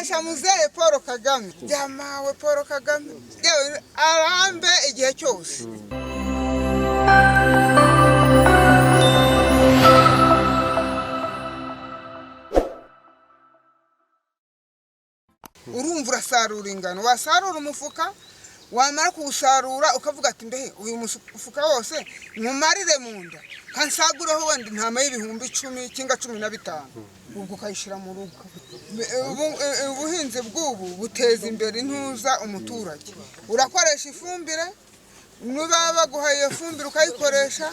tubikesha muzehe Paul Kagame. Jamawe Paul Kagame yewe arambe igihe cyose. Urumva urasarura ingano, wasarura umufuka, wamara kuwusarura ukavuga ati mbehe uyu mufuka wose nkumarire mu nda kansagureho wenda intama y'ibihumbi 10 cyangwa 15, ubwo ukayishira mu rugo. Ubuhinzi bw'ubu buteza imbere intuza umuturage. Urakoresha ifumbire, nuba baguhaye iyo fumbire ukayikoresha,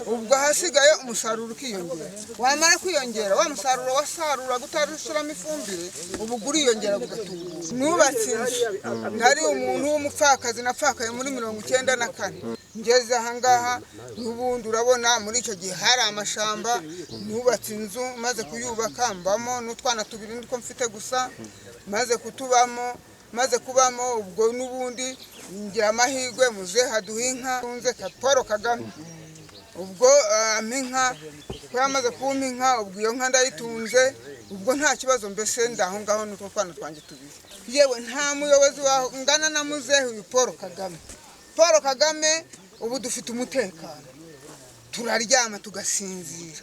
ubwo hasigaye umusaruro ukiyongera. Wamara kwiyongera wa musaruro wasarura gutarushyiramo ifumbire, ubu uriyongera gugatubura. Nubatse nari umuntu w'umupfakazi napfakaye muri 94. Ngeze aha ngaha n'ubundi urabona muri icyo gihe hari amashamba, nubatse inzu maze kuyubaka mbamo n'utwana 2 ndiko mfite gusa, maze kutubamo maze kubamo ubwo n'ubundi ngira amahirwe muze haduha inka unze Paul Kagame. Ubwo aminka ko yamaze kumpa inka, ubwo iyo nka ndayitunze, ubwo nta kibazo mbese ndaho ngaho n'utwo twana twanjye 2. Yewe nta muyobozi ngana na muzehe uyu Paul Kagame. Paul Kagame ubu dufite umutekano, turaryama tugasinzira,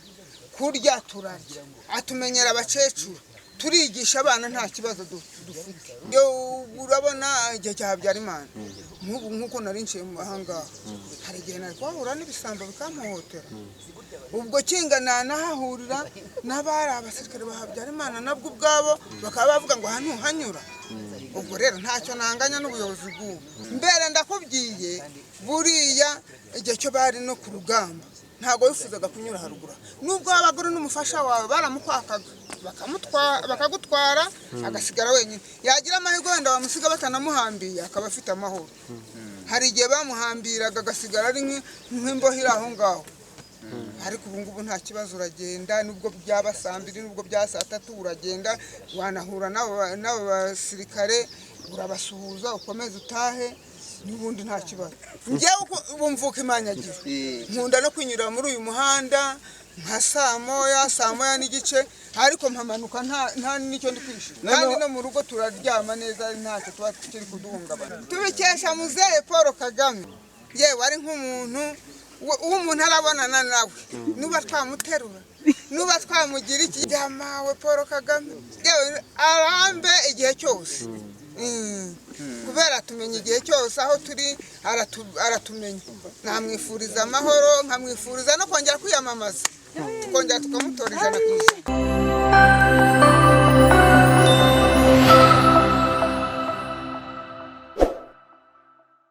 kurya turarya, atumenyera abakecuru, turigisha abana nta kibazo dufite. Yo urabona igihe cya Habyarimana nkuko narinciye mu mahanga, hari igihe nari kwahura n'ibisambo bikampohotera, ubwo kingana nahahurira n'abari abasirikare ba Habyarimana nabwo ubwabo bakaba bavuga ngo hano hanyura. Ubwo rero ntacyo nanganya n'ubuyobozi bw'ubu. Mbere ndakubwiye buriya igihe cyo bari no ku rugamba ntago wifuzaga kunyura haruguru, nubwo abagore n'umufasha wawe baramukwakaga bakagutwara agasigara wenyine. Yagira amahirwe wenda bamusiga batanamuhambiye akaba afite amahoro. Hari igihe bamuhambiraga agasigara ari nk'imbohira aho ngaho, ariko ubu ngubu nta kibazo, uragenda nubwo byabasambiri nubwo byasatatu uragenda wanahura n'abo basirikare urabasuhuza ukomeza utahe n'ubundi nta kibazo. Ngewe bumvuka imanyagiro, nkunda no kwinyura muri uyu muhanda nka saa moya n'igice, ariko mpamanuka nta n'icyo ndi kwishira, kandi no mu rugo turaryama neza ntacyo tuba kiri kuduhungabana. Tubikesha muzehe Paul Kagame. Yewe ari nk'umuntu umuntu arabonana nawe, nuba twamuterura nuba twamugira iki, jamawe Paul Kagame yewe arambe igihe cyose. Kubera tumenya igihe cyose aho turi aratumenya. Namwifuriza amahoro, nkamwifuriza no kongera kwiyamamaza, tukongera tukamutora 100%.